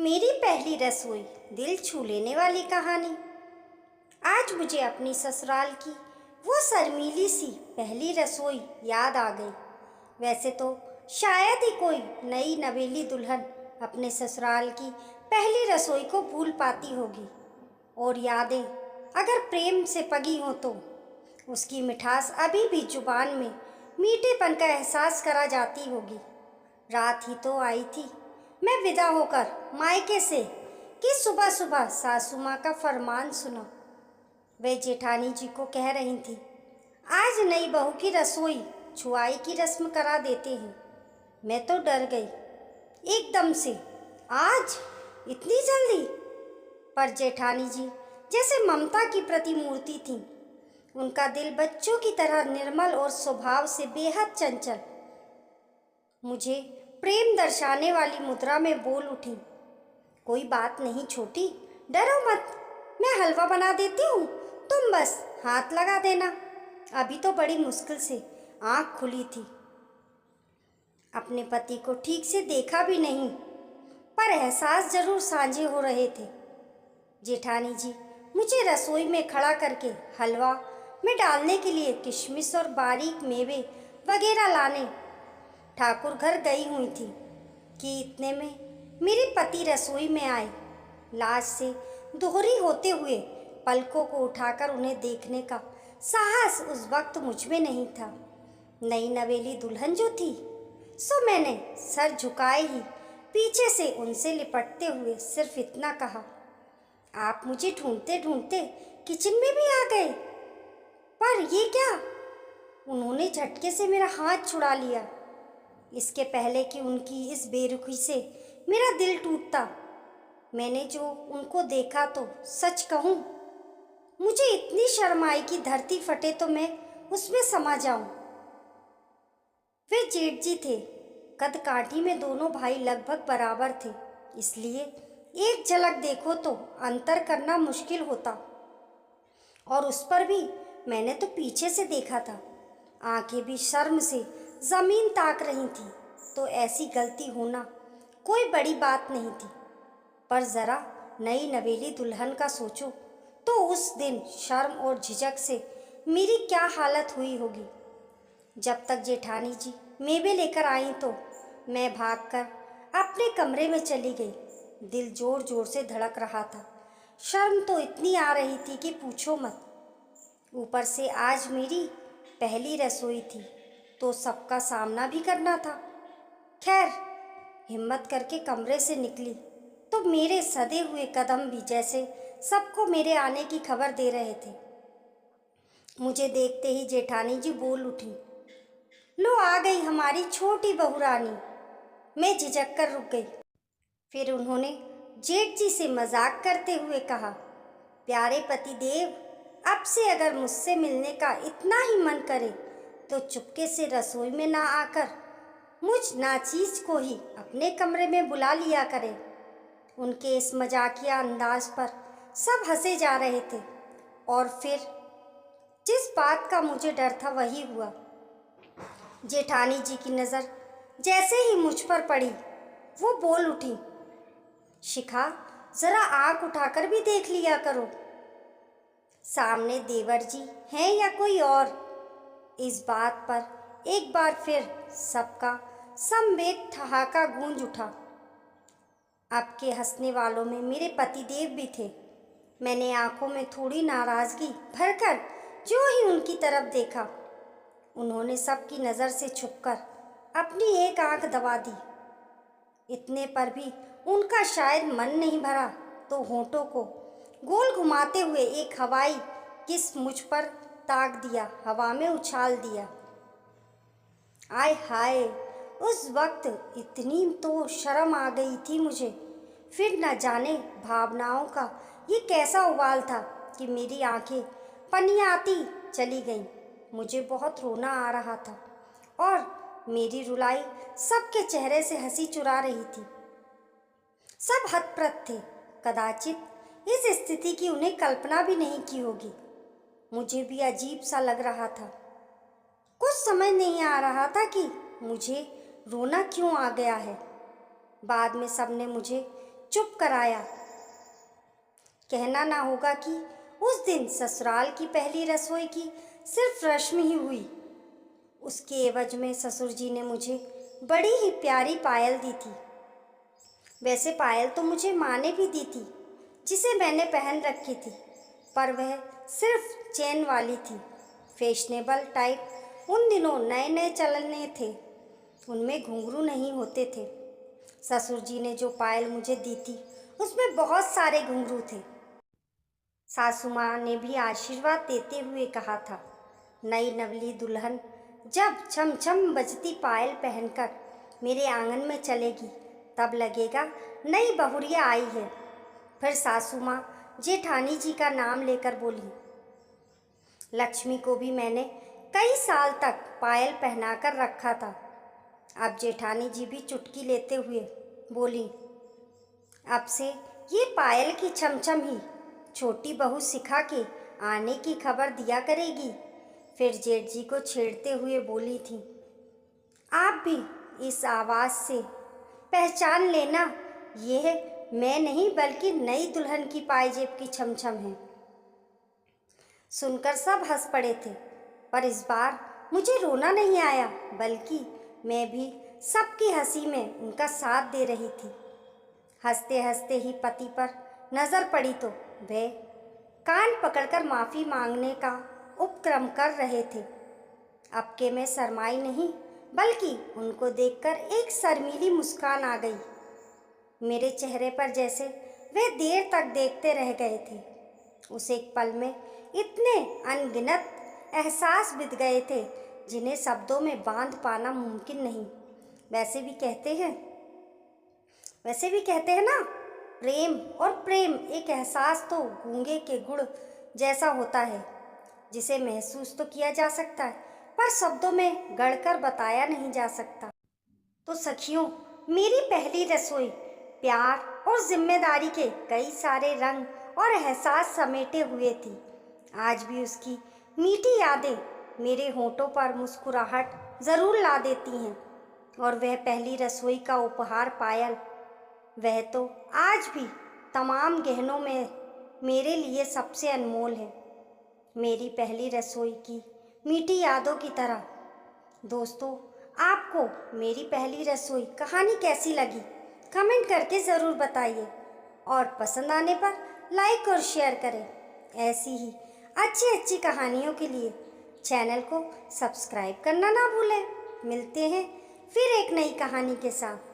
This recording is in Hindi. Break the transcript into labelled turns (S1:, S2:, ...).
S1: मेरी पहली रसोई, दिल छू लेने वाली कहानी। आज मुझे अपनी ससुराल की वो शर्मीली सी पहली रसोई याद आ गई। वैसे तो शायद ही कोई नई नवेली दुल्हन अपने ससुराल की पहली रसोई को भूल पाती होगी, और यादें अगर प्रेम से पगी हों तो उसकी मिठास अभी भी जुबान में मीठेपन का एहसास करा जाती होगी। रात ही तो आई थी मैं विदा होकर मायके से कि सुबह सुबह सासू माँ का फरमान सुना। वे जेठानी जी को कह रही थी, आज नई बहू की रसोई छुआई की रस्म करा देते हैं। मैं तो डर गई एकदम से, आज इतनी जल्दी। पर जेठानी जी जैसे ममता की प्रतिमूर्ति थी। उनका दिल बच्चों की तरह निर्मल और स्वभाव से बेहद चंचल। मुझे प्रेम दर्शाने वाली मुद्रा में बोल उठी, कोई बात नहीं छोटी, डरो मत, मैं हलवा बना देती हूँ, तुम बस हाथ लगा देना। अभी तो बड़ी मुश्किल से आँख खुली थी। अपने पति को ठीक से देखा भी नहीं, पर एहसास जरूर साझे हो रहे थे। जेठानी जी मुझे रसोई में खड़ा करके हलवा में डालने के लिए किशमिश और बारीक मेवे वगैरह लाने ठाकुर घर गई हुई थी कि इतने में मेरे पति रसोई में आए। लाज से दोहरी होते हुए पलकों को उठाकर उन्हें देखने का साहस उस वक्त मुझ में नहीं था। नई नवेली दुल्हन जो थी, सो मैंने सर झुकाए ही पीछे से उनसे लिपटते हुए सिर्फ इतना कहा, आप मुझे ढूंढते ढूंढते किचन में भी आ गए। पर ये क्या? उन्होंने झटके से मेरा हाथ छुड़ा लिया। इसके पहले कि उनकी इस बेरुखी से मेरा दिल टूटता, मैंने जो उनको देखा तो सच कहूँ मुझे इतनी शर्म आई कि धरती फटे तो मैं उसमें समा जाऊं। वे जेठ जी थे। कद काठी में दोनों भाई लगभग बराबर थे, इसलिए एक झलक देखो तो अंतर करना मुश्किल होता। और उस पर भी मैंने तो पीछे से देखा था। आंखें भी शर्म से जमीन ताक रही थी, तो ऐसी गलती होना कोई बड़ी बात नहीं थी। पर जरा नई नवेली दुल्हन का सोचो तो उस दिन शर्म और झिझक से मेरी क्या हालत हुई होगी। जब तक जेठानी जी मेवे लेकर आई तो मैं भागकर अपने कमरे में चली गई। दिल जोर जोर से धड़क रहा था। शर्म तो इतनी आ रही थी कि पूछो मत। ऊपर से आज मेरी पहली रसोई थी, तो सबका सामना भी करना था। खैर, हिम्मत करके कमरे से निकली तो मेरे सधे हुए कदम भी जैसे सबको मेरे आने की खबर दे रहे थे। मुझे देखते ही जेठानी जी बोल उठी, लो आ गई हमारी छोटी बहू रानी। मैं झिझक कर रुक गई। फिर उन्होंने जेठ जी से मजाक करते हुए कहा, प्यारे पति देव, अब से अगर मुझसे मिलने का इतना ही मन करे तो चुपके से रसोई में ना आकर मुझ नाचीज को ही अपने कमरे में बुला लिया करे। उनके इस मजाकिया अंदाज पर सब हंसे जा रहे थे। और फिर जिस बात का मुझे डर था वही हुआ। जेठानी जी की नज़र जैसे ही मुझ पर पड़ी, वो बोल उठी, शिखा, जरा आँख उठाकर भी देख लिया करो, सामने देवर जी हैं या कोई और। इस बात पर एक बार फिर सबका समवेत ठहाका गूंज उठा। अब के हंसने वालों में मेरे पतिदेव भी थे। मैंने आंखों में थोड़ी नाराजगी भरकर जो ही उनकी तरफ देखा, उन्होंने सबकी नज़र से छुपकर अपनी एक आंख दबा दी। इतने पर भी उनका शायद मन नहीं भरा तो होठों को गोल घुमाते हुए एक हवाई किस मुझ पर ताक दिया, हवा में उछाल दिया। आय हाय, उस वक्त इतनी तो शर्म आ गई थी मुझे। फिर न जाने भावनाओं का ये कैसा उबाल था कि मेरी आंखें पनियाती चली गईं। मुझे बहुत रोना आ रहा था और मेरी रुलाई सबके चेहरे से हंसी चुरा रही थी। सब हतप्रभ थे। कदाचित इस स्थिति की उन्हें कल्पना भी नहीं की होगी। मुझे भी अजीब सा लग रहा था। कुछ समझ नहीं आ रहा था कि मुझे रोना क्यों आ गया है। बाद में सबने मुझे चुप कराया। कहना ना होगा कि उस दिन ससुराल की पहली रसोई की सिर्फ रस्म ही हुई। उसके एवज में ससुर जी ने मुझे बड़ी ही प्यारी पायल दी थी। वैसे पायल तो मुझे माँ ने भी दी थी, जिसे मैंने पहन रखी थी, पर वह सिर्फ चेन वाली थी। फैशनेबल टाइप उन दिनों नए नए चलने थे, उनमें घुंघरू नहीं होते थे। ससुर जी ने जो पायल मुझे दी थी उसमें बहुत सारे घुंघरू थे। सासू माँ ने भी आशीर्वाद देते हुए कहा था, नई नवली दुल्हन जब छम छम बजती पायल पहनकर मेरे आंगन में चलेगी तब लगेगा नई बहुरिया आई है। फिर सासू माँ जेठानी जी का नाम लेकर बोली। लक्ष्मी को भी मैंने कई साल तक पायल पहनाकर रखा था। अब जेठानी जी भी चुटकी लेते हुए बोली, अब से ये पायल की छमछम ही छोटी बहू सिखा के आने की खबर दिया करेगी। फिर जेठ जी को छेड़ते हुए बोली थी, आप भी इस आवाज़ से पहचान लेना, यह मैं नहीं बल्कि नई दुल्हन की पायजेब की छमछम है। सुनकर सब हंस पड़े थे, पर इस बार मुझे रोना नहीं आया, बल्कि मैं भी सबकी हंसी में उनका साथ दे रही थी। हंसते हंसते ही पति पर नज़र पड़ी तो वे कान पकड़कर माफ़ी मांगने का उपक्रम कर रहे थे। अब के मैं शर्माई नहीं, बल्कि उनको देखकर एक शर्मीली मुस्कान आ गई मेरे चेहरे पर, जैसे वे देर तक देखते रह गए थे। उस एक पल में इतने अनगिनत एहसास बीत गए थे जिन्हें शब्दों में बांध पाना मुमकिन नहीं। वैसे भी कहते हैं ना, प्रेम एक एहसास तो गूंगे के गुड़ जैसा होता है, जिसे महसूस तो किया जा सकता है पर शब्दों में गढ़कर बताया नहीं जा सकता। तो सखियों, मेरी पहली रसोई प्यार और जिम्मेदारी के कई सारे रंग और एहसास समेटे हुए थी। आज भी उसकी मीठी यादें मेरे होठों पर मुस्कुराहट ज़रूर ला देती हैं। और वह पहली रसोई का उपहार पायल, वह तो आज भी तमाम गहनों में मेरे लिए सबसे अनमोल है। मेरी पहली रसोई की मीठी यादों की तरह। दोस्तों, आपको मेरी पहली रसोई कहानी कैसी लगी कमेंट करके ज़रूर बताइए, और पसंद आने पर लाइक और शेयर करें। ऐसी ही अच्छी अच्छी कहानियों के लिए चैनल को सब्सक्राइब करना ना भूलें। मिलते हैं फिर एक नई कहानी के साथ।